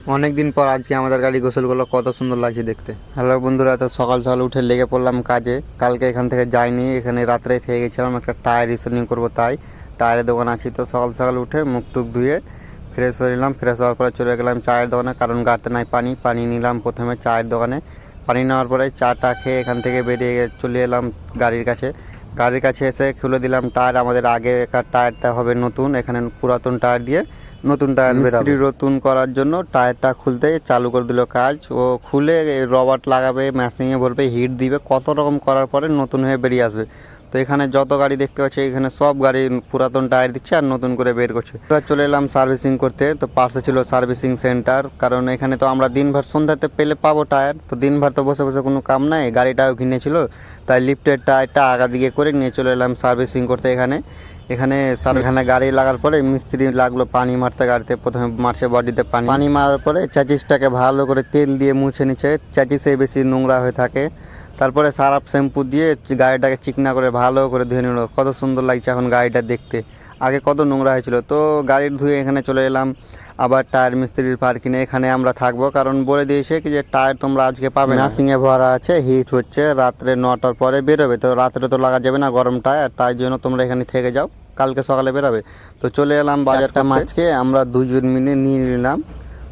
অনেকদিন পর আজকে আমাদের গাড়ি গোসলগুলো কত সুন্দর লাগছে দেখতে। হ্যালো বন্ধুরা, তো সকাল সকাল উঠে লেগে পড়লাম কাজে। কালকে এখান থেকে যাইনি, এখানে রাত্রে থেকে গেছিলাম একটা টায়ার রিসেলিং করবো, তাই টায়ারের দোকান আছি। তো সকাল সকাল উঠে মুখ টুক ধুয়ে ফ্রেশ হয়ে নিলাম। ফ্রেশ হওয়ার পরে চলে গেলাম চায়ের দোকানে, কারণ গাড়িতে নাই পানি। পানি নিলাম প্রথমে চায়ের দোকানে। পানি নেওয়ার পরে চাটা খেয়ে এখান থেকে বেরিয়ে চলে এলাম গাড়ির কাছে। গাড়ির কাছে এসে খুলে দিলাম টায়ার। আমাদের আগেকার টায়ারটা হবে নতুন, এখানে পুরাতন টায়ার দিয়ে নতুন টায়ার মিস্ত্রি নতুন করার জন্য টায়ারটা খুলতে চালু করে দিল কাজ। ও খুলে রবার্ট লাগাবে, মেশিনে বলবে, হিট দিবে, কত রকম করার পরে নতুন হয়ে বেরিয়ে আসবে। তো এখানে যত গাড়ি দেখতে পাচ্ছি, এখানে সব গাড়ি পুরাতন টায়ার দিচ্ছে আর নতুন করে বের করছে। এবার চলে এলাম সার্ভিসিং করতে। তো পাশে ছিল সার্ভিসিং সেন্টার, কারণ এখানে তো আমরা দিনভর সন্ধ্যাতে পেলে পাবো টায়ার। তো দিনভর তো বসে বসে কোনো কাম নাই, গাড়িটাও কিনেছিল, তাই লিফটের টায়ারটা আগা দিকে করে নিয়ে চলে এলাম সার্ভিসিং করতে। এখানে গাড়ি লাগার পরে মিস্ত্রি লাগলো পানি মারতে। গাড়িতে প্রথমে মারছে বডিতে পানি মারার পরে চ্যাচিসটাকে ভালো করে তেল দিয়ে মুছে নিচ্ছে, চ্যাচিসে বেশি নোংরা হয়ে থাকে। তারপরে সারাপ শ্যাম্পু দিয়ে গাড়িটাকে চিকনা করে ভালো করে ধুয়ে নিল। কত সুন্দর লাগছে এখন গাড়িটা দেখতে, আগে কত নোংরা হয়েছিল। তো গাড়ির ধুয়ে এখানে চলে এলাম আবার টায়ার মিস্ত্রির পার্কিংয়ে। এখানে আমরা থাকবো, কারণ বলে দিয়েছে কি যে টায়ার তোমরা আজকে পাবে না, মেশিনে ভরা আছে, হিট হচ্ছে, রাত্রে 9টার পরে বেরোবে। তো রাত্রে তো লাগা যাবে না গরম টায়ার, তাই জন্য তোমরা এখানে থেকে যাও, কালকে সকালে বেরোবে। তো চলে এলাম বাজারটা মাছকে আমরা দুজন মিলে নিয়ে নিলাম।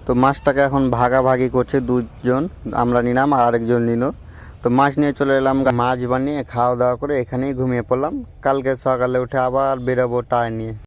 তো মাছটাকে এখন ভাগাভাগি করছে, দুজন আমরা নিলাম আর আরেকজন নিল। তো মাছ নিয়ে চলে এলাম, মাছ বানিয়ে খাওয়া দাওয়া করে এখানেই ঘুমিয়ে পড়লাম। কালকে সকালে উঠে আবার বেরোবো টায়ার নিয়ে।